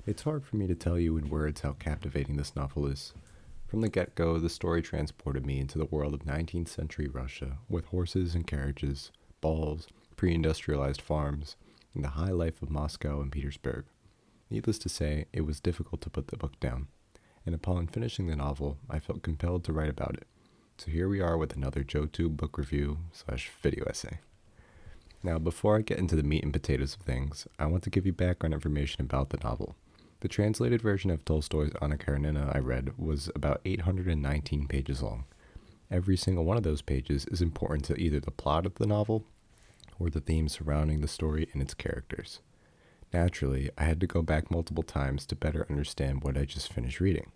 It's hard for me to tell you in words how captivating this novel is. From the get-go, the story transported me into the world of 19th century Russia, with horses and carriages, balls, pre-industrialized farms, and the high life of Moscow and Petersburg. Needless to say, it was difficult to put the book down, and upon finishing the novel, I felt compelled to write about it. So here we are with another JoTube book review / video essay. Now, before I get into the meat and potatoes of things, I want to give you background information about the novel. The translated version of Tolstoy's Anna Karenina I read was about 819 pages long. Every single one of those pages is important to either the plot of the novel or the themes surrounding the story and its characters. Naturally, I had to go back multiple times to better understand what I just finished reading.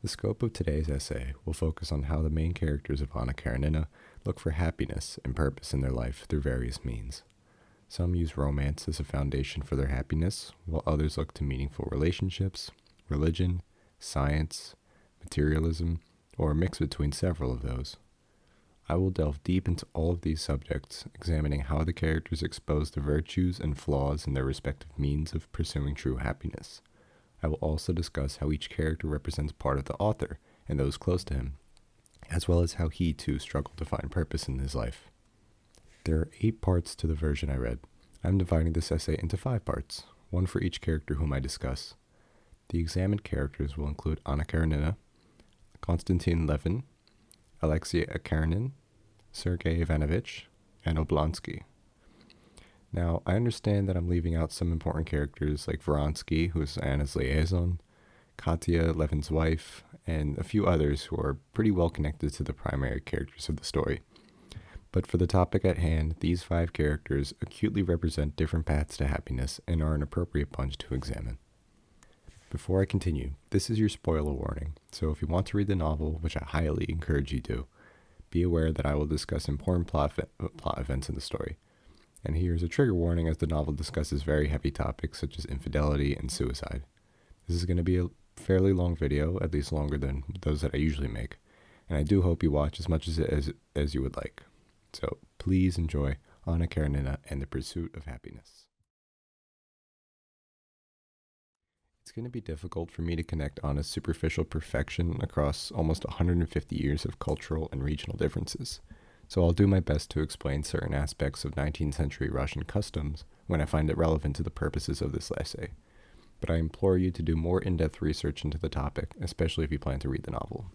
The scope of today's essay will focus on how the main characters of Anna Karenina look for happiness and purpose in their life through various means. Some use romance as a foundation for their happiness, while others look to meaningful relationships, religion, science, materialism, or a mix between several of those. I will delve deep into all of these subjects, examining how the characters expose the virtues and flaws in their respective means of pursuing true happiness. I will also discuss how each character represents part of the author and those close to him, as well as how he too struggled to find purpose in his life. There are 8 parts to the version I read. I'm dividing this essay into 5 parts, one for each character whom I discuss. The examined characters will include Anna Karenina, Konstantin Levin, Alexei Karenin, Sergei Ivanovich, and Oblonsky. Now, I understand that I'm leaving out some important characters like Vronsky, who is Anna's liaison, Katya, Levin's wife, and a few others who are pretty well connected to the primary characters of the story. But for the topic at hand, these 5 characters acutely represent different paths to happiness and are an appropriate bunch to examine. Before I continue, this is your spoiler warning, so if you want to read the novel, which I highly encourage you to, be aware that I will discuss important plot events in the story. And here's a trigger warning as the novel discusses very heavy topics such as infidelity and suicide. This is going to be a fairly long video, at least longer than those that I usually make, and I do hope you watch as much as you would like. So please enjoy Anna Karenina and the Pursuit of Happiness. It's going to be difficult for me to connect Anna's superficial perfection across almost 150 years of cultural and regional differences, so I'll do my best to explain certain aspects of 19th century Russian customs when I find it relevant to the purposes of this essay. But I implore you to do more in-depth research into the topic, especially if you plan to read the novel.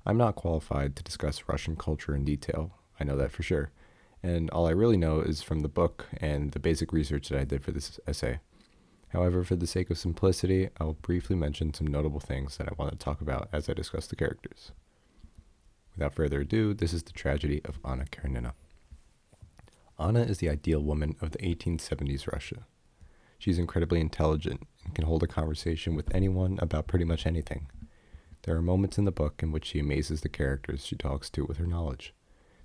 I'm not qualified to discuss Russian culture in detail, I know that for sure, and all I really know is from the book and the basic research that I did for this essay. However, for the sake of simplicity, I will briefly mention some notable things that I want to talk about as I discuss the characters. Without further ado, this is the tragedy of Anna Karenina. Anna is the ideal woman of the 1870s Russia. She's incredibly intelligent and can hold a conversation with anyone about pretty much anything. There are moments in the book in which she amazes the characters she talks to with her knowledge.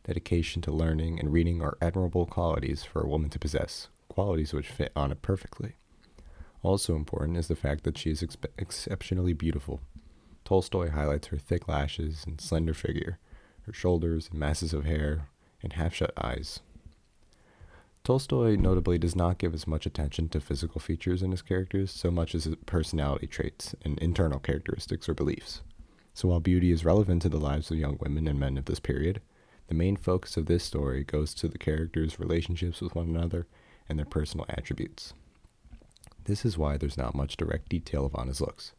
Dedication to learning and reading are admirable qualities for a woman to possess, qualities which fit Anna perfectly. Also important is the fact that she is exceptionally beautiful. Tolstoy highlights her thick lashes and slender figure, her shoulders and masses of hair, and half-shut eyes. Tolstoy notably does not give as much attention to physical features in his characters so much as his personality traits and internal characteristics or beliefs. So while beauty is relevant to the lives of young women and men of this period, the main focus of this story goes to the characters' relationships with one another and their personal attributes. This is why there's not much direct detail of Anna's looks,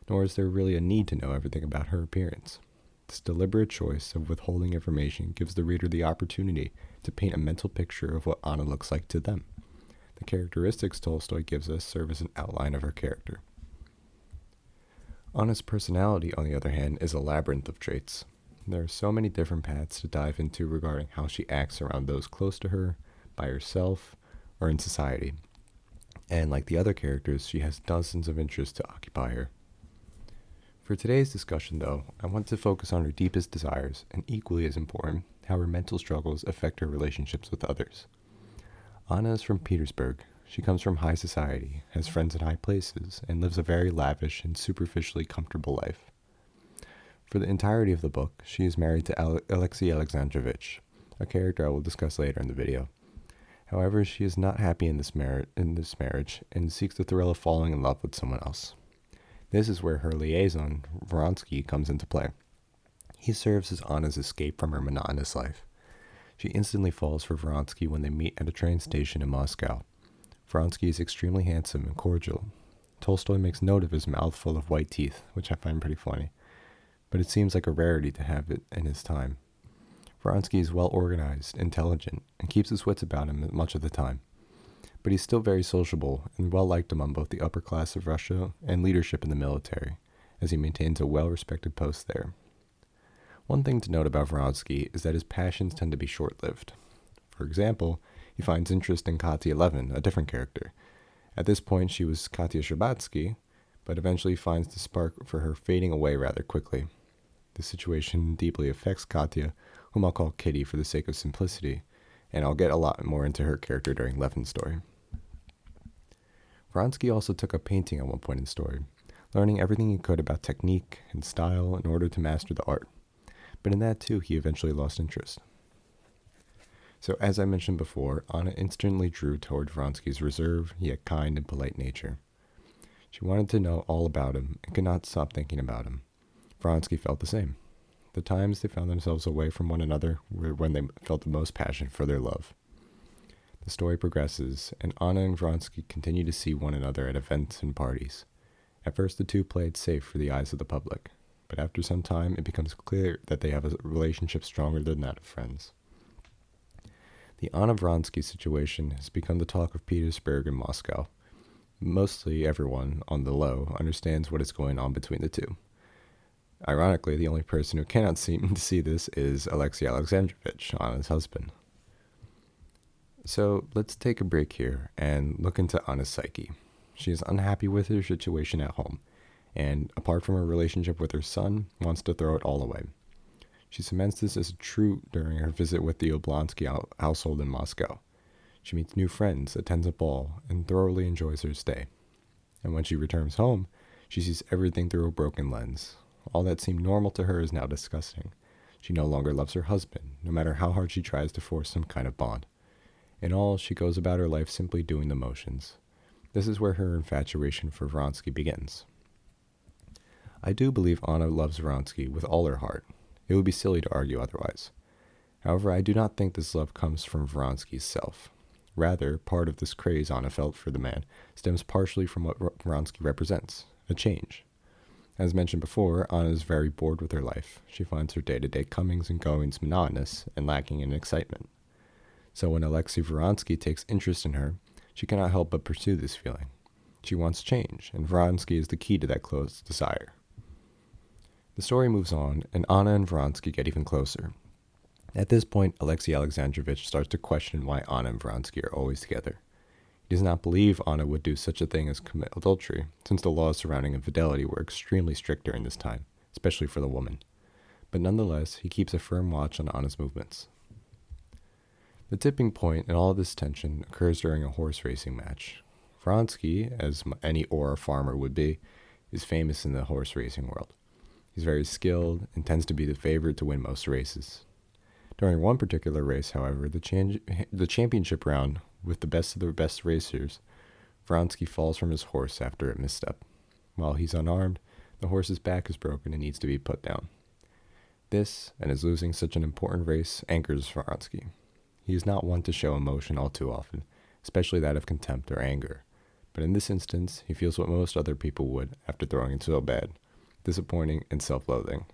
nor is there really a need to know everything about her appearance. This deliberate choice of withholding information gives the reader the opportunity to paint a mental picture of what Anna looks like to them. The characteristics Tolstoy gives us serve as an outline of her character. Anna's personality, on the other hand, is a labyrinth of traits. There are so many different paths to dive into regarding how she acts around those close to her, by herself, or in society. And like the other characters, she has dozens of interests to occupy her. For today's discussion, though, I want to focus on her deepest desires, and equally as important, how her mental struggles affect her relationships with others. Anna is from Petersburg. She comes from high society, has friends in high places, and lives a very lavish and superficially comfortable life. For the entirety of the book, she is married to Alexei Alexandrovich, a character I will discuss later in the video. However, she is not happy in this marriage and seeks the thrill of falling in love with someone else. This is where her liaison, Vronsky, comes into play. He serves as Anna's escape from her monotonous life. She instantly falls for Vronsky when they meet at a train station in Moscow. Vronsky is extremely handsome and cordial. Tolstoy makes note of his mouth full of white teeth, which I find pretty funny, but it seems like a rarity to have it in his time. Vronsky is well organized, intelligent, and keeps his wits about him much of the time. But he's still very sociable and well liked among both the upper class of Russia and leadership in the military, as he maintains a well-respected post there. One thing to note about Vronsky is that his passions tend to be short-lived. For example, he finds interest in Katya Levin, a different character. At this point, she was Katya Sherbatsky, but eventually finds the spark for her fading away rather quickly. The situation deeply affects Katya, whom I'll call Kitty for the sake of simplicity, and I'll get a lot more into her character during Levin's story. Vronsky also took up painting at one point in the story, learning everything he could about technique and style in order to master the art. But in that too, he eventually lost interest. So as I mentioned before, Anna instantly drew toward Vronsky's reserved, yet kind and polite nature. She wanted to know all about him and could not stop thinking about him. Vronsky felt the same. The times they found themselves away from one another were when they felt the most passion for their love. The story progresses, and Anna and Vronsky continue to see one another at events and parties. At first the two play it safe for the eyes of the public, but after some time it becomes clear that they have a relationship stronger than that of friends. The Anna Vronsky situation has become the talk of Petersburg and Moscow. Mostly everyone, on the low, understands what is going on between the two. Ironically, the only person who cannot seem to see this is Alexei Alexandrovich, Anna's husband. So let's take a break here and look into Anna's psyche. She is unhappy with her situation at home, and apart from her relationship with her son, wants to throw it all away. She cements this as true during her visit with the Oblonsky household in Moscow. She meets new friends, attends a ball, and thoroughly enjoys her stay. And when she returns home, she sees everything through a broken lens. All that seemed normal to her is now disgusting. She no longer loves her husband, no matter how hard she tries to force some kind of bond. In all, she goes about her life simply doing the motions. This is where her infatuation for Vronsky begins. I do believe Anna loves Vronsky with all her heart. It would be silly to argue otherwise. However, I do not think this love comes from Vronsky's self. Rather, part of this craze Anna felt for the man stems partially from what Vronsky represents, a change. As mentioned before, Anna is very bored with her life. She finds her day-to-day comings and goings monotonous and lacking in excitement. So when Alexei Vronsky takes interest in her, she cannot help but pursue this feeling. She wants change, and Vronsky is the key to that close desire. The story moves on, and Anna and Vronsky get even closer. At this point, Alexei Alexandrovich starts to question why Anna and Vronsky are always together. He does not believe Anna would do such a thing as commit adultery, since the laws surrounding infidelity were extremely strict during this time, especially for the woman. But nonetheless, he keeps a firm watch on Anna's movements. The tipping point in all of this tension occurs during a horse racing match. Vronsky, as any Ora farmer would be, is famous in the horse racing world. He's very skilled and tends to be the favorite to win most races. During one particular race, however, the championship round with the best of the best racers, Vronsky falls from his horse after a misstep. While he's unarmed, the horse's back is broken and needs to be put down. This, and his losing such an important race, angers Vronsky. He is not one to show emotion all too often, especially that of contempt or anger. But in this instance, he feels what most other people would after throwing it so bad, disappointing and self-loathing.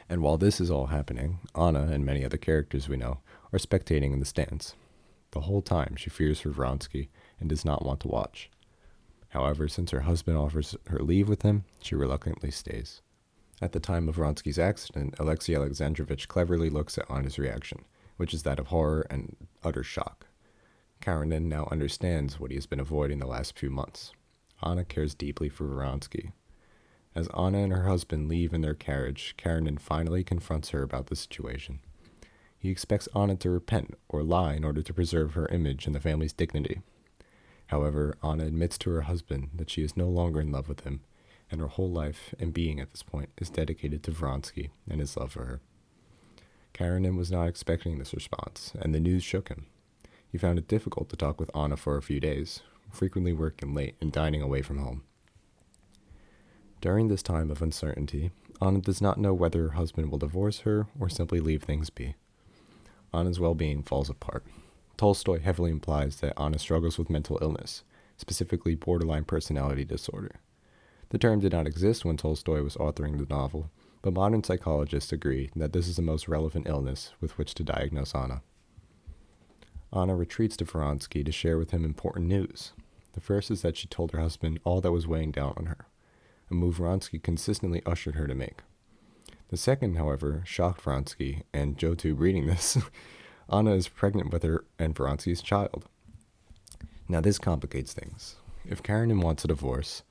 And while this is all happening, Anna and many other characters we know are spectating in the stands. The whole time she fears for Vronsky and does not want to watch. However, since her husband offers her leave with him, she reluctantly stays. At the time of Vronsky's accident, Alexei Alexandrovich cleverly looks at Anna's reaction, which is that of horror and utter shock. Karenina now understands what he has been avoiding the last few months. Anna cares deeply for Vronsky. As Anna and her husband leave in their carriage, Karenina finally confronts her about the situation. He expects Anna to repent or lie in order to preserve her image and the family's dignity. However, Anna admits to her husband that she is no longer in love with him, and her whole life and being at this point is dedicated to Vronsky and his love for her. Karenina was not expecting this response, and the news shook him. He found it difficult to talk with Anna for a few days, frequently working late and dining away from home. During this time of uncertainty, Anna does not know whether her husband will divorce her or simply leave things be. Anna's well-being falls apart. Tolstoy heavily implies that Anna struggles with mental illness, specifically borderline personality disorder. The term did not exist when Tolstoy was authoring the novel, but modern psychologists agree that this is the most relevant illness with which to diagnose Anna. Anna retreats to Vronsky to share with him important news. The first is that she told her husband all that was weighing down on her, a move Vronsky consistently ushered her to make. The second, however, shocked Vronsky, and Jotube reading this, Anna is pregnant with her and Vronsky's child. Now this complicates things. If Karenina wants a divorce,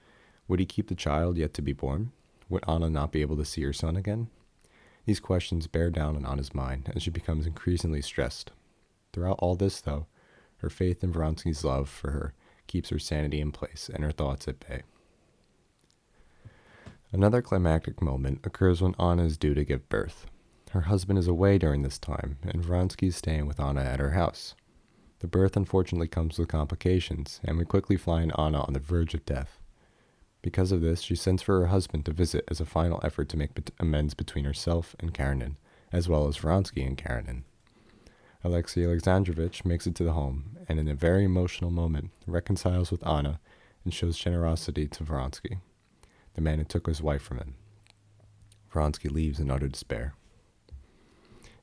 would he keep the child yet to be born? Would Anna not be able to see her son again? These questions bear down on Anna's mind as she becomes increasingly stressed. Throughout all this, though, her faith in Vronsky's love for her keeps her sanity in place and her thoughts at bay. Another climactic moment occurs when Anna is due to give birth. Her husband is away during this time, and Vronsky is staying with Anna at her house. The birth unfortunately comes with complications, and we quickly find Anna on the verge of death. Because of this, she sends for her husband to visit as a final effort to make amends between herself and Karenina, as well as Vronsky and Karenina. Alexei Alexandrovich makes it to the home, and in a very emotional moment, reconciles with Anna and shows generosity to Vronsky, the man who took his wife from him. Vronsky leaves in utter despair.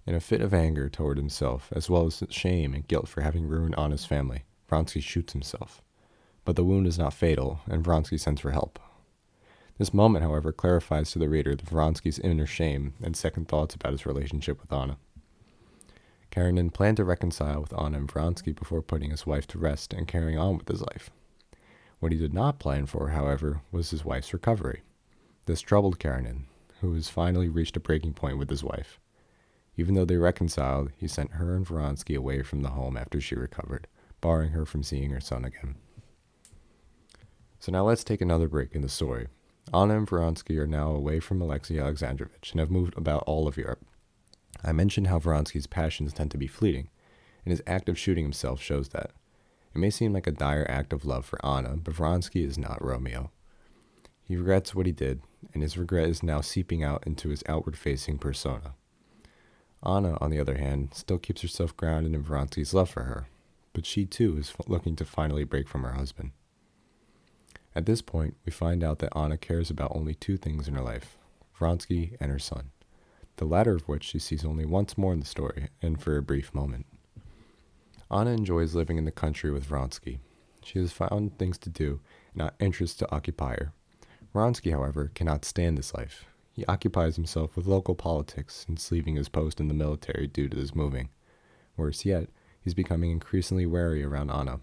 In a fit of anger toward himself, as well as shame and guilt for having ruined Anna's family, Vronsky shoots himself. But the wound is not fatal, and Vronsky sends for help. This moment, however, clarifies to the reader Vronsky's inner shame and second thoughts about his relationship with Anna. Karenina planned to reconcile with Anna and Vronsky before putting his wife to rest and carrying on with his life. What he did not plan for, however, was his wife's recovery. This troubled Karenina, who has finally reached a breaking point with his wife. Even though they reconciled, he sent her and Vronsky away from the home after she recovered, barring her from seeing her son again. So now let's take another break in the story. Anna and Vronsky are now away from Alexei Alexandrovich and have moved about all of Europe. I mentioned how Vronsky's passions tend to be fleeting, and his act of shooting himself shows that. It may seem like a dire act of love for Anna, but Vronsky is not Romeo. He regrets what he did, and his regret is now seeping out into his outward-facing persona. Anna, on the other hand, still keeps herself grounded in Vronsky's love for her, but she too is looking to finally break from her husband. At this point, we find out that Anna cares about only two things in her life, Vronsky and her son, the latter of which she sees only once more in the story, and for a brief moment. Anna enjoys living in the country with Vronsky. She has found things to do, not interests to occupy her. Vronsky, however, cannot stand this life. He occupies himself with local politics since leaving his post in the military due to this moving. Worse yet, he's becoming increasingly wary around Anna.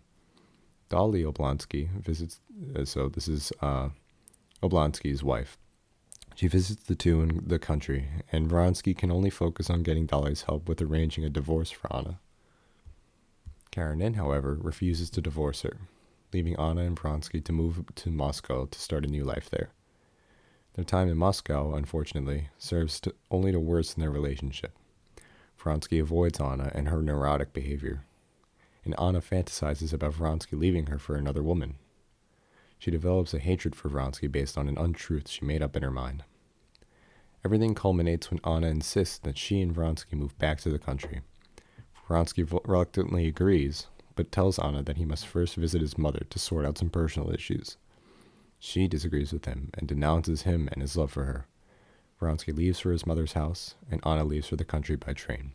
Dolly Oblonsky visits, this is Oblonsky's wife. She visits the two in the country, and Vronsky can only focus on getting Dolly's help with arranging a divorce for Anna. Karenina, however, refuses to divorce her, leaving Anna and Vronsky to move to Moscow to start a new life there. Their time in Moscow, unfortunately, serves only to worsen their relationship. Vronsky avoids Anna and her neurotic behavior, and Anna fantasizes about Vronsky leaving her for another woman. She develops a hatred for Vronsky based on an untruth she made up in her mind. Everything culminates when Anna insists that she and Vronsky move back to the country. Vronsky reluctantly agrees, but tells Anna that he must first visit his mother to sort out some personal issues. She disagrees with him and denounces him and his love for her. Vronsky leaves for his mother's house, and Anna leaves for the country by train.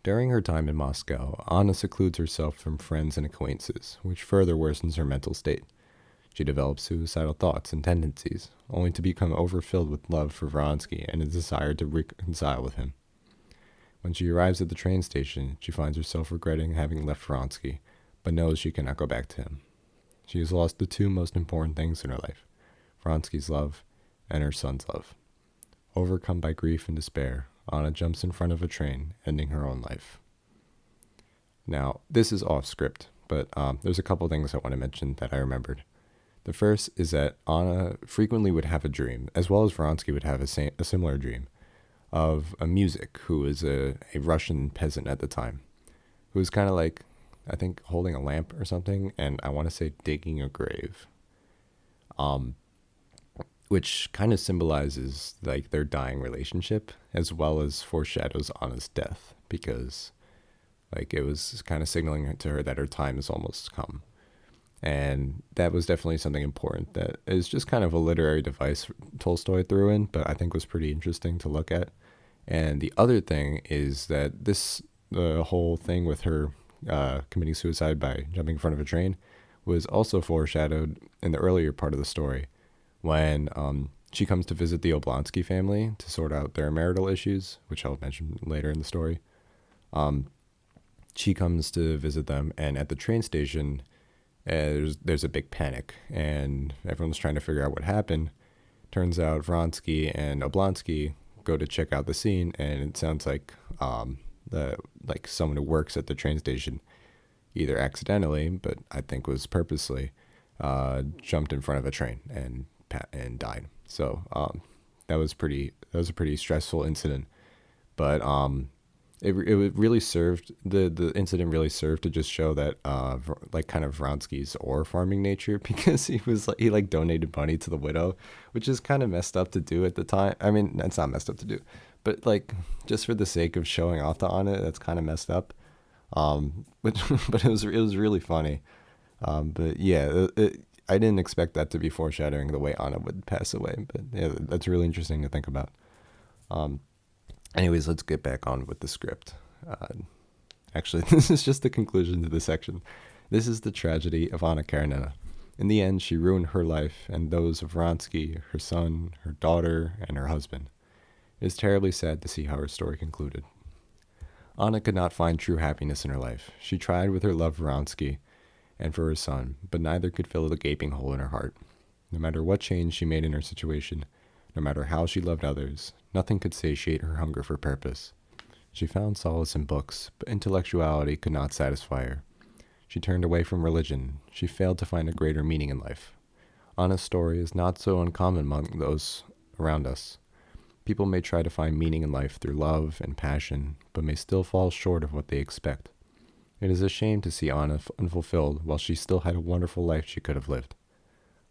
During her time in Moscow, Anna secludes herself from friends and acquaintances, which further worsens her mental state. She develops suicidal thoughts and tendencies, only to become overfilled with love for Vronsky and a desire to reconcile with him. When she arrives at the train station, she finds herself regretting having left Vronsky, but knows she cannot go back to him. She has lost the two most important things in her life, Vronsky's love and her son's love. Overcome by grief and despair, Anna jumps in front of a train, ending her own life. Now, this is off script, but there's a couple things I want to mention that I remembered. The first is that Anna frequently would have a dream, as well as Vronsky would have a similar dream, of a Music, who is a Russian peasant at the time. who was kind of like, I think, holding a lamp or something, and I want to say digging a grave, um, which kind of symbolizes like their dying relationship as well as foreshadows Anna's death, because like it was kind of signaling to her that her time has almost come. And that was definitely something important that is just kind of a literary device Tolstoy threw in, but I think was pretty interesting to look at. And the other thing is that the whole thing with her committing suicide by jumping in front of a train was also foreshadowed in the earlier part of the story when she comes to visit the Oblonsky family to sort out their marital issues, which I'll mention later in the story. She comes to visit them, and at the train station, there's a big panic, and everyone's trying to figure out what happened. Turns out Vronsky and Oblonsky go to check out the scene, and it sounds like someone who works at the train station, either accidentally, but I think was purposely, jumped in front of a train and died. So that was a pretty stressful incident, but it really served, the incident really served to just show that like kind of Vronsky's ore farming nature, because he donated money to the widow, which is kind of messed up to do at the time. I mean, that's not messed up to do, but like just for the sake of showing off to Anna, that's kind of messed up. But but it was really funny. But yeah, I didn't expect that to be foreshadowing the way Anna would pass away, but yeah, that's really interesting to think about. Anyways, let's get back on with the script. Actually, this is just the conclusion to this section. This is the tragedy of Anna Karenina. In the end, she ruined her life and those of Vronsky, her son, her daughter, and her husband. It is terribly sad to see how her story concluded. Anna could not find true happiness in her life. She tried with her love for Vronsky and for her son, but neither could fill the gaping hole in her heart. No matter what change she made in her situation, no matter how she loved others, nothing could satiate her hunger for purpose. She found solace in books, but intellectuality could not satisfy her. She turned away from religion. She failed to find a greater meaning in life. Anna's story is not so uncommon among those around us. People may try to find meaning in life through love and passion, but may still fall short of what they expect. It is a shame to see Anna unfulfilled while she still had a wonderful life she could have lived.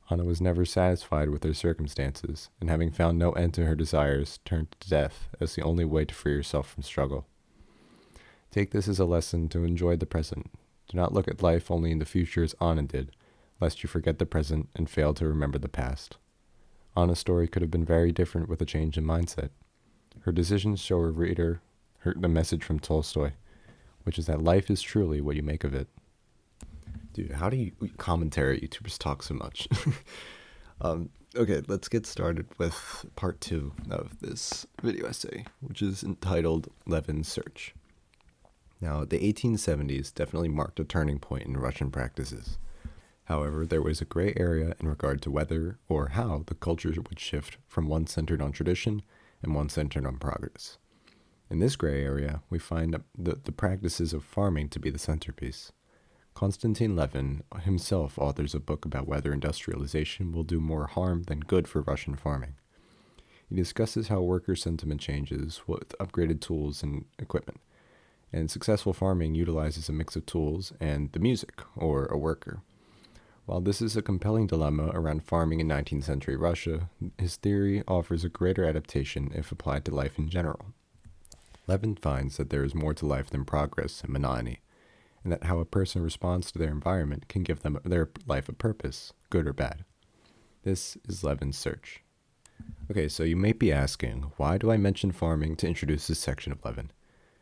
Anna was never satisfied with her circumstances, and having found no end to her desires, turned to death as the only way to free herself from struggle. Take this as a lesson to enjoy the present. Do not look at life only in the future as Anna did, lest you forget the present and fail to remember the past. Anna's story could have been very different with a change in mindset. Her decisions show her reader the message from Tolstoy, which is that life is truly what you make of it. Dude, how do you commentary YouTubers talk so much? Okay, let's get started with part 2 of this video essay, which is entitled Levin's Search. Now, the 1870s definitely marked a turning point in Russian practices. However, there was a gray area in regard to whether or how the culture would shift from one centered on tradition and one centered on progress. In this gray area, we find the practices of farming to be the centerpiece. Konstantin Levin himself authors a book about whether industrialization will do more harm than good for Russian farming. He discusses how worker sentiment changes with upgraded tools and equipment, and successful farming utilizes a mix of tools and the music, or a worker. While this is a compelling dilemma around farming in 19th century Russia, his theory offers a greater adaptation if applied to life in general. Levin finds that there is more to life than progress and monotony, and that how a person responds to their environment can give them their life a purpose, good or bad. This is Levin's Search. Okay, so you may be asking, why do I mention farming to introduce this section of Levin?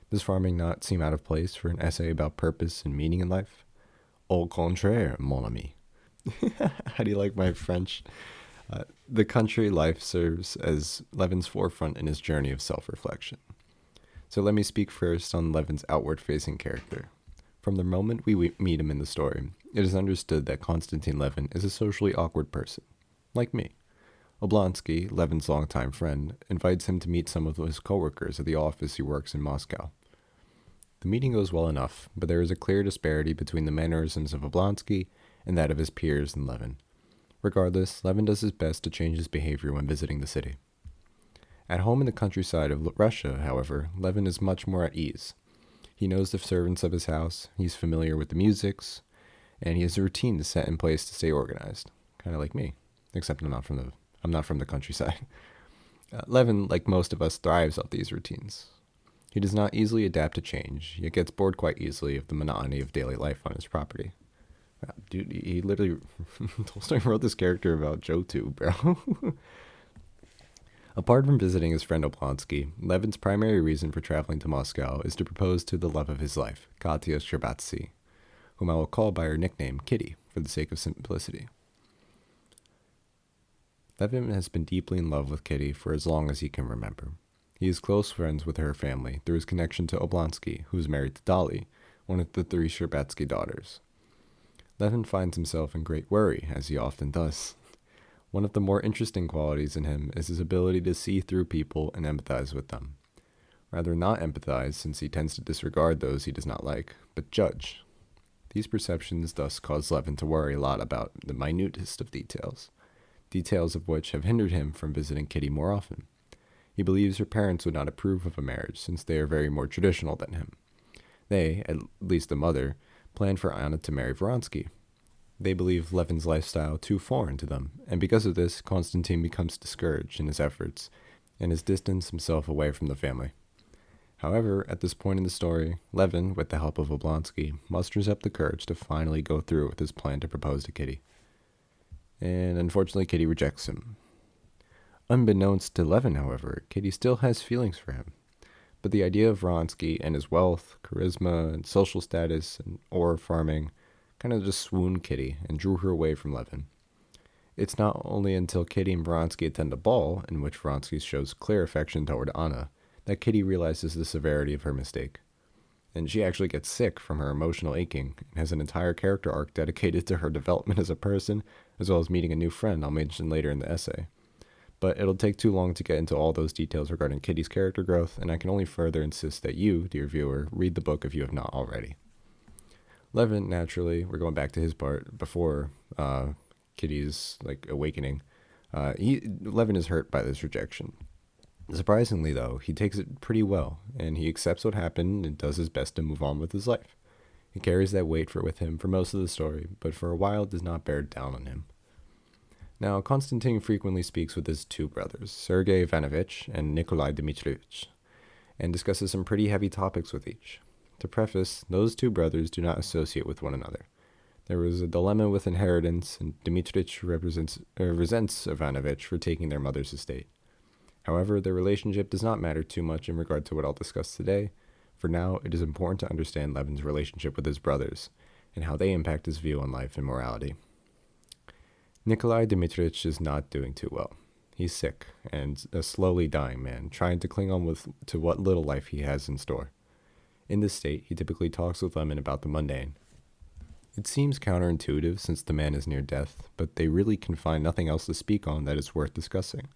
Does farming not seem out of place for an essay about purpose and meaning in life? Au contraire, mon ami. How do you like my French? The country life serves as Levin's forefront in his journey of self-reflection. So let me speak first on Levin's outward-facing character. From the moment we meet him in the story, it is understood that Konstantin Levin is a socially awkward person, like me. Oblonsky, Levin's longtime friend, invites him to meet some of his coworkers at the office he works in Moscow. The meeting goes well enough, but there is a clear disparity between the mannerisms of Oblonsky and that of his peers and Levin. Regardless, Levin does his best to change his behavior when visiting the city. At home in the countryside of Russia, however, Levin is much more at ease. He knows the servants of his house, he's familiar with the musics, and he has a routine to set in place to stay organized. Kind of like me, except I'm not from the countryside. Levin, like most of us, thrives off these routines. He does not easily adapt to change, yet gets bored quite easily of the monotony of daily life on his property. Dude, he literally Tolstoy wrote this character about Joe too, bro. Apart from visiting his friend Oblonsky, Levin's primary reason for traveling to Moscow is to propose to the love of his life, Katya Sherbatsy, whom I will call by her nickname Kitty for the sake of simplicity. Levin has been deeply in love with Kitty for as long as he can remember. He is close friends with her family through his connection to Oblonsky, who is married to Dolly, one of the 3 Sherbatsky daughters. Levin finds himself in great worry, as he often does. One of the more interesting qualities in him is his ability to see through people and empathize with them. Rather not empathize, since he tends to disregard those he does not like, but judge. These perceptions thus cause Levin to worry a lot about the minutest of details of which have hindered him from visiting Kitty more often. He believes her parents would not approve of a marriage, since they are very more traditional than him. They, at least the mother, planned for Anna to marry Vronsky. They believe Levin's lifestyle too foreign to them, and because of this, Konstantin becomes discouraged in his efforts and has distanced himself away from the family. However, at this point in the story, Levin, with the help of Oblonsky, musters up the courage to finally go through with his plan to propose to Kitty. And unfortunately, Kitty rejects him. Unbeknownst to Levin, however, Kitty still has feelings for him. But the idea of Vronsky and his wealth, charisma, and social status, and ore farming kind of just swooned Kitty and drew her away from Levin. It's not only until Kitty and Vronsky attend a ball, in which Vronsky shows clear affection toward Anna, that Kitty realizes the severity of her mistake. And she actually gets sick from her emotional aching and has an entire character arc dedicated to her development as a person, as well as meeting a new friend I'll mention later in the essay. But it'll take too long to get into all those details regarding Kitty's character growth, and I can only further insist that you, dear viewer, read the book if you have not already. Levin, naturally, we're going back to his part before Kitty's awakening. Levin is hurt by this rejection. Surprisingly, though, he takes it pretty well, and he accepts what happened and does his best to move on with his life. He carries that weight with him for most of the story, but for a while does not bear down on him. Now, Konstantin frequently speaks with his 2 brothers, Sergei Ivanovich and Nikolai Dmitrievich, and discusses some pretty heavy topics with each. To preface, those 2 brothers do not associate with one another. There was a dilemma with inheritance, and Dmitrich resents Ivanovich for taking their mother's estate. However, their relationship does not matter too much in regard to what I'll discuss today. For now, it is important to understand Levin's relationship with his brothers, and how they impact his view on life and morality. Nikolai Dmitrievich is not doing too well. He's sick, and a slowly dying man, trying to cling on to what little life he has in store. In this state, he typically talks with Levin about the mundane. It seems counterintuitive since the man is near death, but they really can find nothing else to speak on that is worth discussing.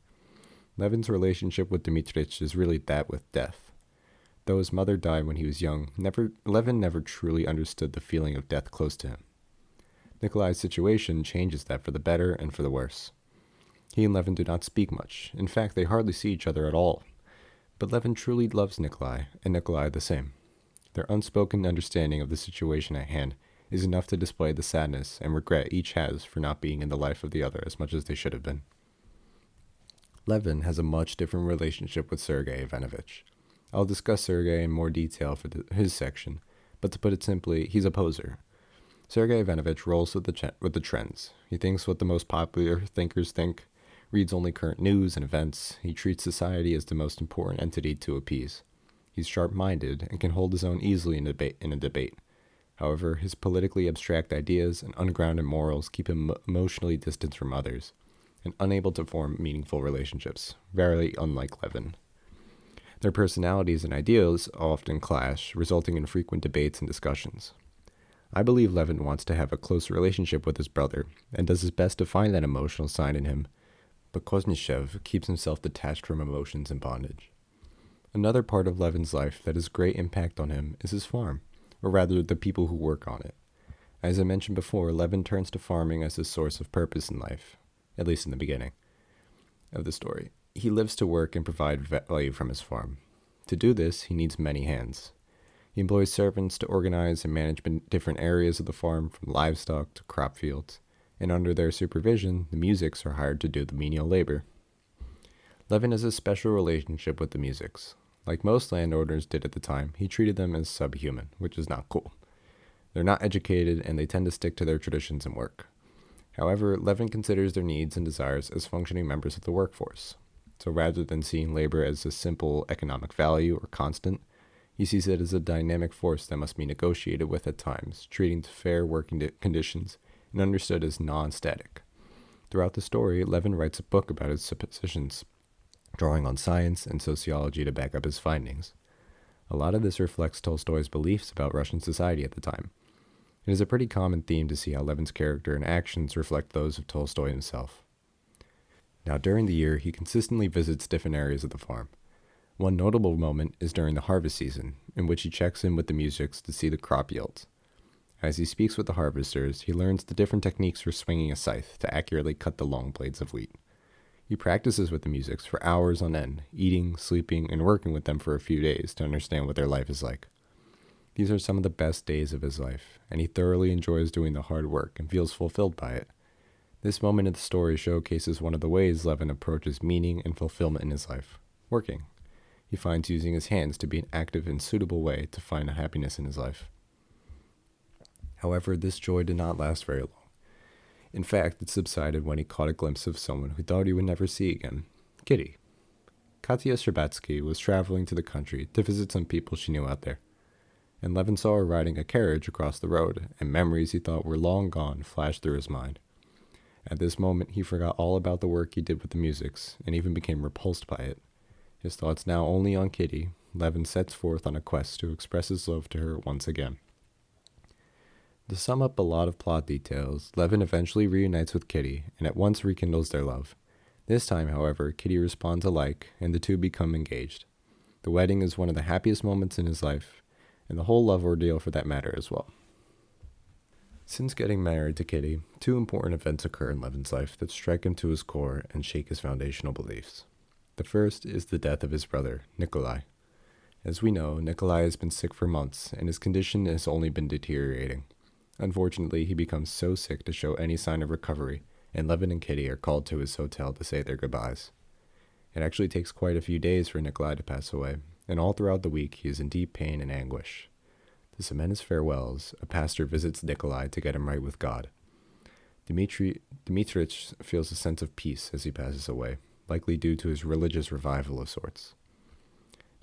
Levin's relationship with Dmitrich is really that with death. Though his mother died when he was young, Levin never truly understood the feeling of death close to him. Nikolai's situation changes that for the better and for the worse. He and Levin do not speak much. In fact, they hardly see each other at all. But Levin truly loves Nikolai, and Nikolai the same. Their unspoken understanding of the situation at hand is enough to display the sadness and regret each has for not being in the life of the other as much as they should have been. Levin has a much different relationship with Sergei Ivanovich. I'll discuss Sergei in more detail for his section, but to put it simply, he's a poser. Sergei Ivanovich rolls with the trends. He thinks what the most popular thinkers think, reads only current news and events. He treats society as the most important entity to appease. He's sharp-minded and can hold his own easily in a debate. However, his politically abstract ideas and ungrounded morals keep him emotionally distant from others, and unable to form meaningful relationships, very unlike Levin. Their personalities and ideals often clash, resulting in frequent debates and discussions. I believe Levin wants to have a close relationship with his brother, and does his best to find that emotional side in him, but Koznishev keeps himself detached from emotions and bondage. Another part of Levin's life that has great impact on him is his farm, or rather the people who work on it. As I mentioned before, Levin turns to farming as his source of purpose in life, at least in the beginning of the story. He lives to work and provide value from his farm. To do this, he needs many hands. He employs servants to organize and manage different areas of the farm, from livestock to crop fields, and under their supervision, the musics are hired to do the menial labor. Levin has a special relationship with the musics. Like most landowners did at the time, he treated them as subhuman, which is not cool. They're not educated, and they tend to stick to their traditions and work. However, Levin considers their needs and desires as functioning members of the workforce. So rather than seeing labor as a simple economic value or constant, he sees it as a dynamic force that must be negotiated with at times, treating to fair working conditions and understood as non-static. Throughout the story, Levin writes a book about his suppositions, drawing on science and sociology to back up his findings. A lot of this reflects Tolstoy's beliefs about Russian society at the time. It is a pretty common theme to see how Levin's character and actions reflect those of Tolstoy himself. Now, during the year, he consistently visits different areas of the farm. One notable moment is during the harvest season, in which he checks in with the musics to see the crop yields. As he speaks with the harvesters, he learns the different techniques for swinging a scythe to accurately cut the long blades of wheat. He practices with the musics for hours on end, eating, sleeping, and working with them for a few days to understand what their life is like. These are some of the best days of his life, and he thoroughly enjoys doing the hard work and feels fulfilled by it. This moment in the story showcases one of the ways Levin approaches meaning and fulfillment in his life: working. He finds using his hands to be an active and suitable way to find happiness in his life. However, this joy did not last very long. In fact, it subsided when he caught a glimpse of someone who thought he would never see again: Kitty. Katya Sherbatsky was traveling to the country to visit some people she knew out there, and Levin saw her riding a carriage across the road, and memories he thought were long gone flashed through his mind. At this moment, he forgot all about the work he did with the musics, and even became repulsed by it. His thoughts now only on Kitty, Levin sets forth on a quest to express his love to her once again. To sum up a lot of plot details, Levin eventually reunites with Kitty, and at once rekindles their love. This time, however, Kitty responds alike, and the two become engaged. The wedding is one of the happiest moments in his life, and the whole love ordeal for that matter as well. Since getting married to Kitty, two important events occur in Levin's life that strike him to his core and shake his foundational beliefs. The first is the death of his brother, Nikolai. As we know, Nikolai has been sick for months, and his condition has only been deteriorating. Unfortunately, he becomes so sick to show any sign of recovery, and Levin and Kitty are called to his hotel to say their goodbyes. It actually takes quite a few days for Nikolai to pass away, and all throughout the week he is in deep pain and anguish. To cement his farewells, a pastor visits Nikolai to get him right with God. Dmitrich feels a sense of peace as he passes away, likely due to his religious revival of sorts.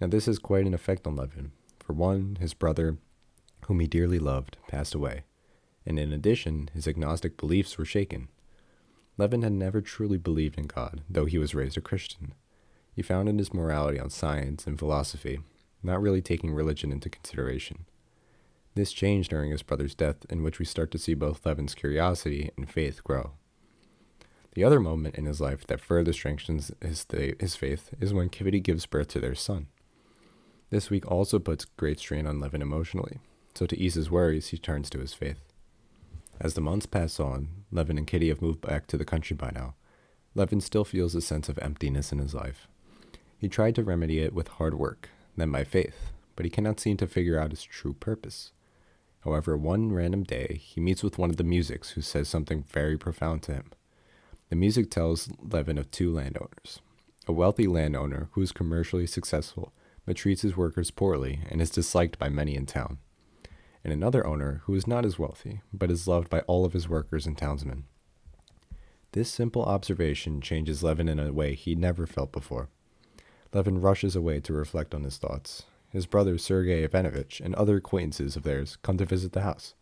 Now this has quite an effect on Levin. For one, his brother, whom he dearly loved, passed away, and in addition, his agnostic beliefs were shaken. Levin had never truly believed in God, though he was raised a Christian. He founded his morality on science and philosophy, not really taking religion into consideration. This changed during his brother's death, in which we start to see both Levin's curiosity and faith grow. The other moment in his life that further strengthens his faith is when Kitty gives birth to their son. This week also puts great strain on Levin emotionally, so to ease his worries, he turns to his faith. As the months pass on, Levin and Kitty have moved back to the country by now. Levin still feels a sense of emptiness in his life. He tried to remedy it with hard work, then by faith, but he cannot seem to figure out his true purpose. However, one random day, he meets with one of the musics who says something very profound to him. The music tells Levin of two landowners: a wealthy landowner who is commercially successful but treats his workers poorly and is disliked by many in town, and another owner who is not as wealthy but is loved by all of his workers and townsmen. This simple observation changes Levin in a way he never felt before. Levin rushes away to reflect on his thoughts. His brother Sergei Ivanovich and other acquaintances of theirs come to visit the house.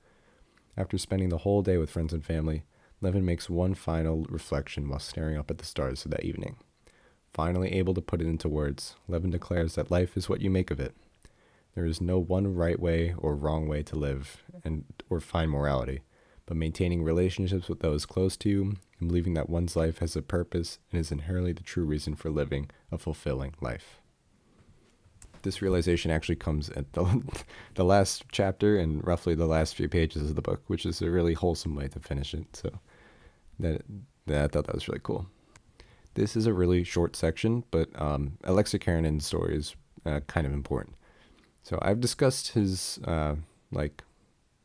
After spending the whole day with friends and family, Levin makes one final reflection while staring up at the stars of that evening. Finally able to put it into words, Levin declares that life is what you make of it. There is no one right way or wrong way to live or find morality, but maintaining relationships with those close to you and believing that one's life has a purpose and is inherently the true reason for living a fulfilling life. This realization actually comes at the last chapter and roughly the last few pages of the book, which is a really wholesome way to finish it. So I thought that was really cool. This is a really short section, but Alexei Karenina's story is kind of important. So I've discussed his like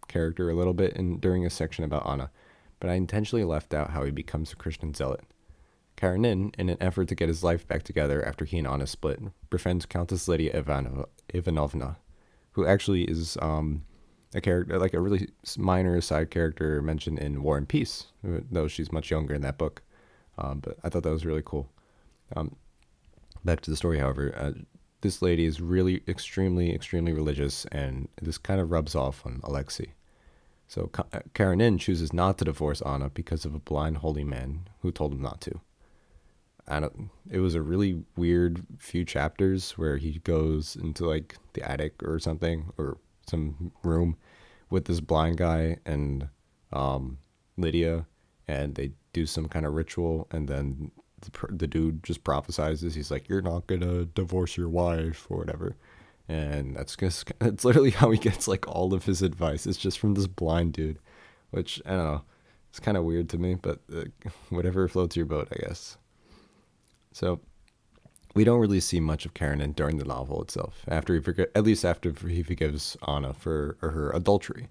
character a little bit during a section about Anna, but I intentionally left out how he becomes a Christian zealot. Karenin, in an effort to get his life back together after he and Anna split, befriends Countess Lydia Ivanovna, who actually is a character, like a really minor side character mentioned in War and Peace, though she's much younger in that book. But I thought that was really cool. Back to the story, however, this lady is really extremely religious, and this kind of rubs off on Alexei. So Karenin chooses not to divorce Anna because of a blind holy man who told him not to. It was a really weird few chapters where he goes into like the attic or something, or some room with this blind guy and Lydia, and they do some kind of ritual, and then the dude just prophesizes. He's like, "You're not gonna divorce your wife," or whatever. And it's literally how he gets like all of his advice. It's just from this blind dude, which I don't know. It's kind of weird to me, but whatever floats your boat, I guess. So we don't really see much of Karenin during the novel itself, at least after he forgives Anna for her adultery.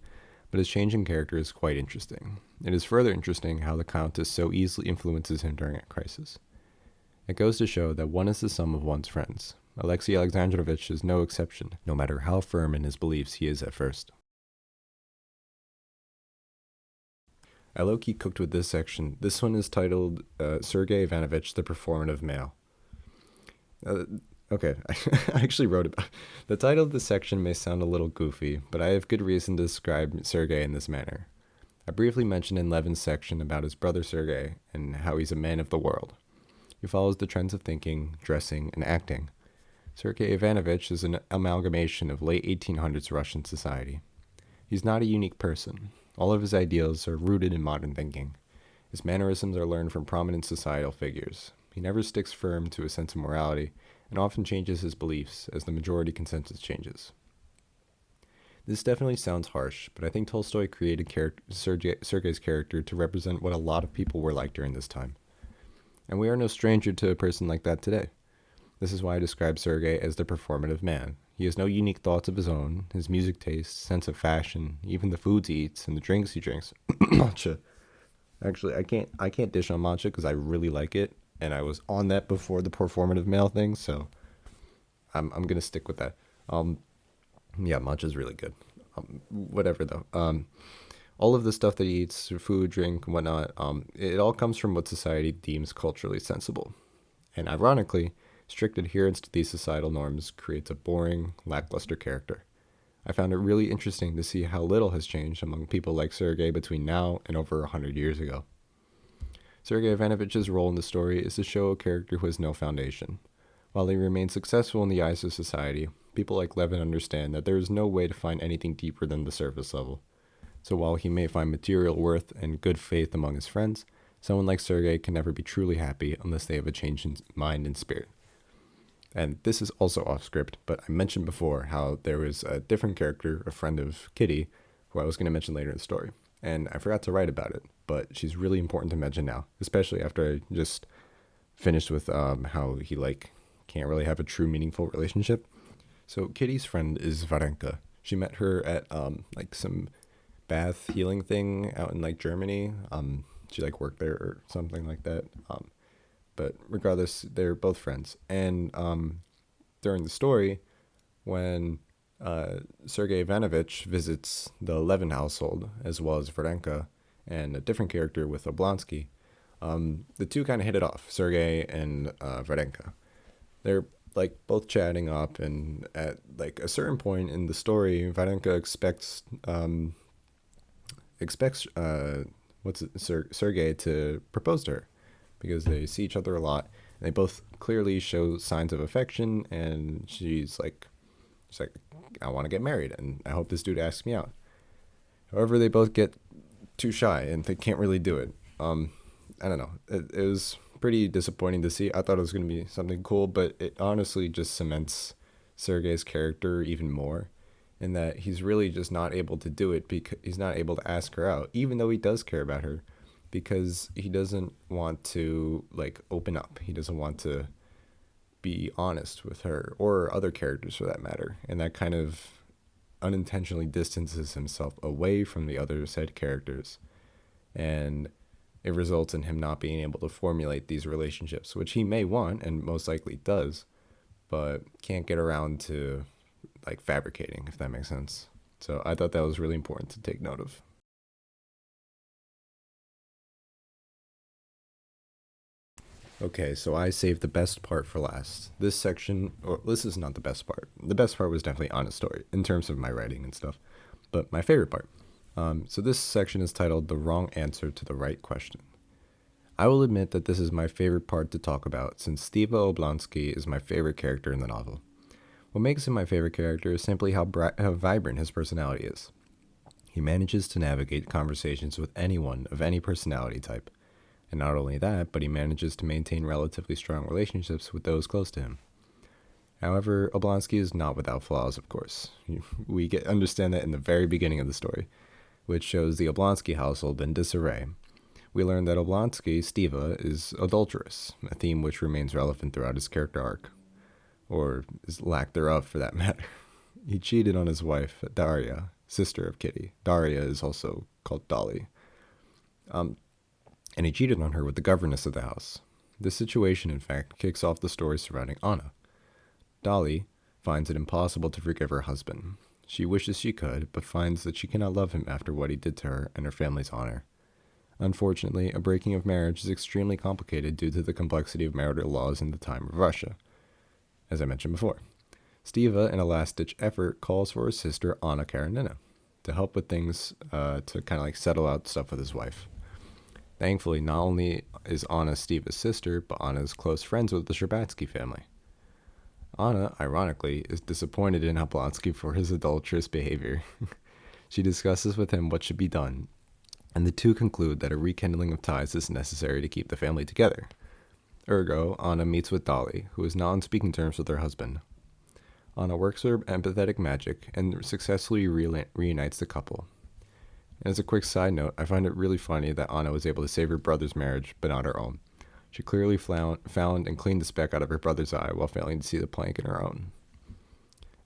But his change in character is quite interesting. It is further interesting how the Countess so easily influences him during a crisis. It goes to show that one is the sum of one's friends. Alexei Alexandrovich is no exception, no matter how firm in his beliefs he is at first. I low-key cooked with this section. This one is titled Sergei Ivanovich, the Performative Male. Okay, I actually wrote about it. The title of this section may sound a little goofy, but I have good reason to describe Sergei in this manner. I briefly mentioned in Levin's section about his brother Sergei and how he's a man of the world. He follows the trends of thinking, dressing, and acting. Sergei Ivanovich is an amalgamation of late 1800s Russian society. He's not a unique person. All of his ideals are rooted in modern thinking. His mannerisms are learned from prominent societal figures. He never sticks firm to a sense of morality, and often changes his beliefs as the majority consensus changes. This definitely sounds harsh, but I think Tolstoy created Sergei's character to represent what a lot of people were like during this time. And we are no stranger to a person like that today. This is why I describe Sergei as the performative man. He has no unique thoughts of his own. His music taste, sense of fashion, even the foods he eats and the drinks he drinks. Matcha. Actually, I can't dish on matcha because I really like it, and I was on that before the performative male thing, so I'm gonna stick with that. Yeah, matcha's really good. Whatever though. All of the stuff that he eats, food, drink, and whatnot, it all comes from what society deems culturally sensible. And ironically, strict adherence to these societal norms creates a boring, lackluster character. I found it really interesting to see how little has changed among people like Sergei between now and over 100 years ago. Sergei Ivanovich's role in the story is to show a character who has no foundation. While he remains successful in the eyes of society, people like Levin understand that there is no way to find anything deeper than the surface level. So while he may find material worth and good faith among his friends, someone like Sergei can never be truly happy unless they have a change in mind and spirit. And this is also off script, but I mentioned before how there was a different character, a friend of Kitty, who I was going to mention later in the story. And I forgot to write about it, but she's really important to mention now, especially after I just finished with how he can't really have a true meaningful relationship. So Kitty's friend is Varenka. She met her at some bath healing thing out in Germany. She worked there or something like that. But regardless, they're both friends. And during the story, when Sergei Ivanovich visits the Levin household, as well as Varenka and a different character with Oblonsky, the two kind of hit it off, Sergei and Varenka. They're both chatting up, and at a certain point in the story, Varenka expects Sergei to propose to her, because they see each other a lot, and they both clearly show signs of affection, and she's like, I want to get married, and I hope this dude asks me out. However, they both get too shy, and they can't really do it. I don't know. It was pretty disappointing to see. I thought it was going to be something cool, but it honestly just cements Sergei's character even more, in that he's really just not able to do it because he's not able to ask her out, even though he does care about her, because he doesn't want to open up. He doesn't want to be honest with her or other characters for that matter, and that kind of unintentionally distances himself away from the other said characters, and it results in him not being able to formulate these relationships, which he may want and most likely does, but can't get around to like fabricating, if that makes sense. So I thought that was really important to take note of. Okay, so I saved the best part for last. This section, or this is not the best part. The best part was definitely Anna's story in terms of my writing and stuff, but my favorite part. So this section is titled "The Wrong Answer to the Right Question." I will admit that this is my favorite part to talk about, since Stiva Oblonsky is my favorite character in the novel. What makes him my favorite character is simply how vibrant his personality is. He manages to navigate conversations with anyone of any personality type. And not only that, but he manages to maintain relatively strong relationships with those close to him. However, Oblonsky is not without flaws, of course. We understand that in the very beginning of the story, which shows the Oblonsky household in disarray. We learn that Oblonsky, Stiva, is adulterous, a theme which remains relevant throughout his character arc, or his lack thereof for that matter. He cheated on his wife, Daria, sister of Kitty. Daria is also called Dolly. And he cheated on her with the governess of the house. This situation, in fact, kicks off the story surrounding Anna. Dolly finds it impossible to forgive her husband. She wishes she could, but finds that she cannot love him after what he did to her and her family's honor. Unfortunately, a breaking of marriage is extremely complicated due to the complexity of marital laws in the time of Russia, as I mentioned before. Stiva, in a last-ditch effort, calls for his sister Anna Karenina to help with things to kind of like settle out stuff with his wife. Thankfully, not only is Anna Stiva's sister, but Anna is close friends with the Sherbatsky family. Anna, ironically, is disappointed in Oblonsky for his adulterous behavior. She discusses with him what should be done, and the two conclude that a rekindling of ties is necessary to keep the family together. Ergo, Anna meets with Dolly, who is now on speaking terms with her husband. Anna works her empathetic magic and successfully reunites the couple. As a quick side note, I find it really funny that Anna was able to save her brother's marriage, but not her own. She clearly found and cleaned the speck out of her brother's eye while failing to see the plank in her own.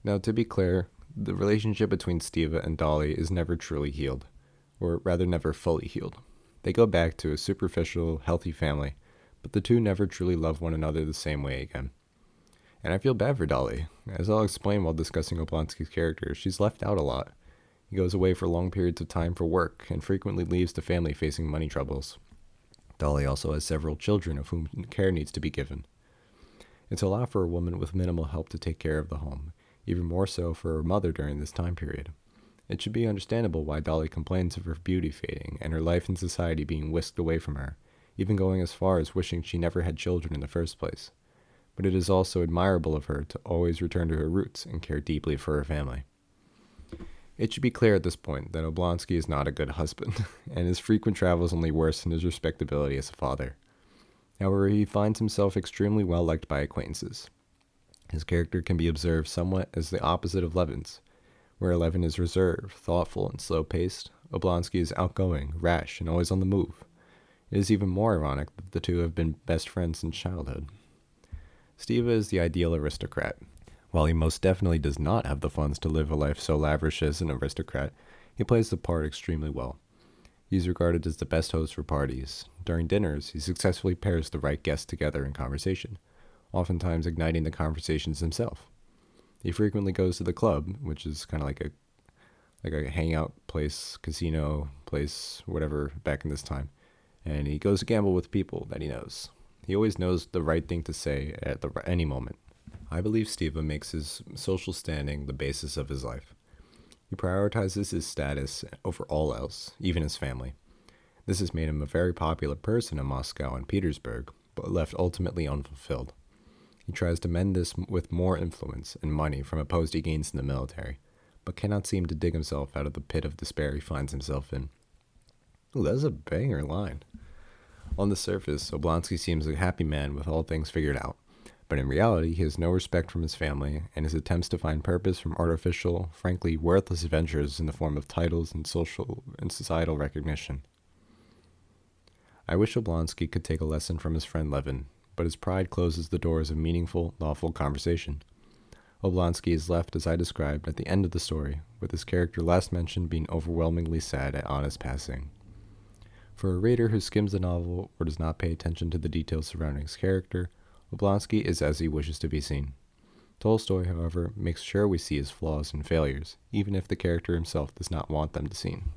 Now, to be clear, the relationship between Stiva and Dolly is never truly healed, or rather never fully healed. They go back to a superficial, healthy family, but the two never truly love one another the same way again. And I feel bad for Dolly. As I'll explain while discussing Oblonsky's character, she's left out a lot. He goes away for long periods of time for work and frequently leaves the family facing money troubles. Dolly also has several children of whom care needs to be given. It's a lot for a woman with minimal help to take care of the home, even more so for her mother during this time period. It should be understandable why Dolly complains of her beauty fading and her life in society being whisked away from her, even going as far as wishing she never had children in the first place. But it is also admirable of her to always return to her roots and care deeply for her family. It should be clear at this point that Oblonsky is not a good husband, and his frequent travels only worsen his respectability as a father. However, he finds himself extremely well liked by acquaintances. His character can be observed somewhat as the opposite of Levin's. Where Levin is reserved, thoughtful, and slow-paced, Oblonsky is outgoing, rash, and always on the move. It is even more ironic that the two have been best friends since childhood. Stiva is the ideal aristocrat. While he most definitely does not have the funds to live a life so lavish as an aristocrat, he plays the part extremely well. He is regarded as the best host for parties. During dinners, he successfully pairs the right guests together in conversation, oftentimes igniting the conversations himself. He frequently goes to the club, which is kind of like a hangout place, casino place, whatever, back in this time, and he goes to gamble with people that he knows. He always knows the right thing to say at any moment. I believe Stiva makes his social standing the basis of his life. He prioritizes his status over all else, even his family. This has made him a very popular person in Moscow and Petersburg, but left ultimately unfulfilled. He tries to mend this with more influence and money from a post he gains in the military, but cannot seem to dig himself out of the pit of despair he finds himself in. Ooh, that's a banger line. On the surface, Oblonsky seems a happy man with all things figured out. But in reality, he has no respect from his family, and his attempts to find purpose from artificial, frankly worthless ventures in the form of titles and social and societal recognition. I wish Oblonsky could take a lesson from his friend Levin, but his pride closes the doors of meaningful, lawful conversation. Oblonsky is left as I described at the end of the story, with his character last mentioned being overwhelmingly sad at Anna's passing. For a reader who skims the novel or does not pay attention to the details surrounding his character, Oblonsky is as he wishes to be seen. Tolstoy, however, makes sure we see his flaws and failures, even if the character himself does not want them to seen.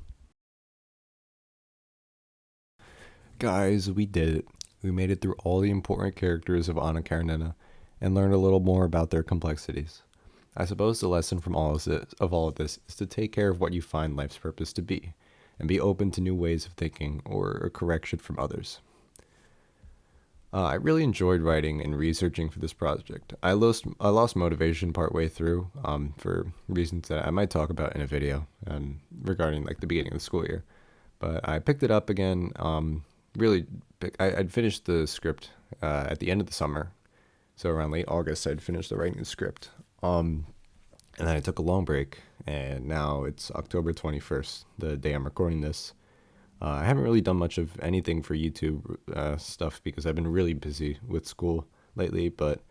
Guys, we did it. We made it through all the important characters of Anna Karenina and learned a little more about their complexities. I suppose the lesson from all of this is to take care of what you find life's purpose to be, and be open to new ways of thinking or a correction from others. I really enjoyed writing and researching for this project. I lost motivation partway through for reasons that I might talk about in a video regarding like the beginning of the school year. But I picked it up again. I'd finished the script at the end of the summer, so around late August I'd finished the writing the script. And then I took a long break, and now it's October 21st, the day I'm recording this. I haven't really done much of anything for YouTube stuff because I've been really busy with school lately, but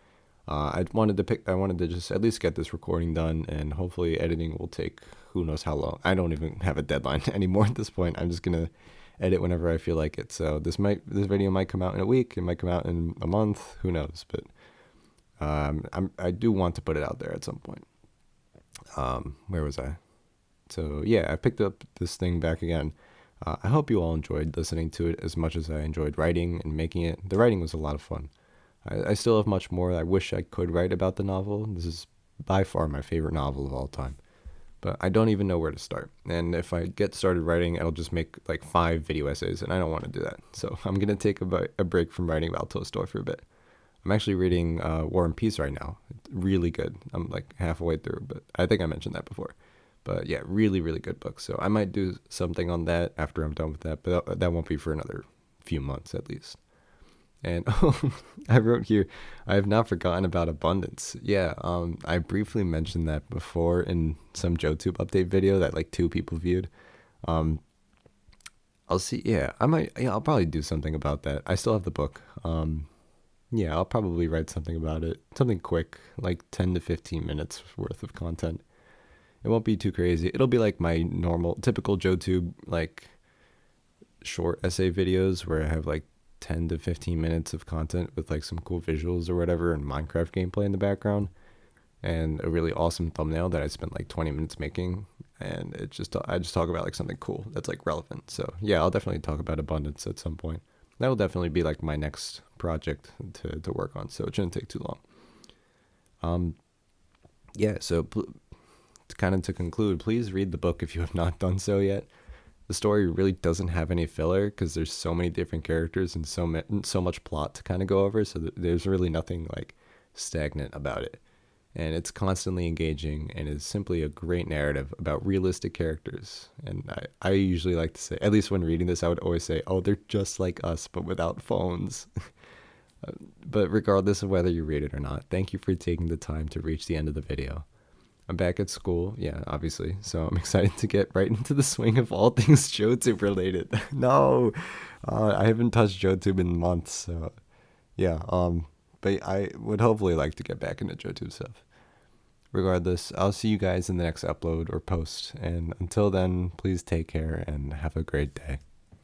I wanted to just at least get this recording done, and hopefully editing will take who knows how long. I don't even have a deadline anymore at this point. I'm just gonna edit whenever I feel like it. So this video might come out in a week, it might come out in a month, who knows, but I do want to put it out there at some point. Where was I? So yeah, I picked up this thing back again. I hope you all enjoyed listening to it as much as I enjoyed writing and making it. The writing was a lot of fun. I still have much more I wish I could write about the novel. This is by far my favorite novel of all time. But I don't even know where to start. And if I get started writing, I'll just make like 5 video essays, and I don't want to do that. So I'm going to take a break from writing about Tolstoy for a bit. I'm actually reading War and Peace right now. It's really good. I'm like halfway through, but I think I mentioned that before. But yeah, really, really good book. So I might do something on that after I'm done with that, but that won't be for another few months at least. And I wrote here, I have not forgotten about abundance. Yeah, I briefly mentioned that before in some JoTube update video that like 2 people viewed. I'll see. Yeah, I'll probably do something about that. I still have the book. Yeah, I'll probably write something about it. Something quick, like 10 to 15 minutes worth of content. It won't be too crazy. It'll be like my normal, typical JoTube, like, short essay videos where I have like 10 to 15 minutes of content with like some cool visuals or whatever and Minecraft gameplay in the background and a really awesome thumbnail that I spent like 20 minutes making. And I just talk about like something cool that's like relevant. So yeah, I'll definitely talk about abundance at some point. That will definitely be like my next project to work on. So it shouldn't take too long. Yeah, so to conclude, please read the book if you have not done so yet. The story really doesn't have any filler because there's so many different characters and so much plot to kind of go over, so there's really nothing like stagnant about it. And it's constantly engaging and is simply a great narrative about realistic characters. And I usually like to say, at least when reading this, I would always say, oh, they're just like us, but without phones. But regardless of whether you read it or not, thank you for taking the time to reach the end of the video. I'm back at school, yeah, obviously, so I'm excited to get right into the swing of all things JoTube related. No, I haven't touched JoTube in months, so yeah, but I would hopefully like to get back into JoTube stuff. Regardless, I'll see you guys in the next upload or post, and until then, please take care and have a great day.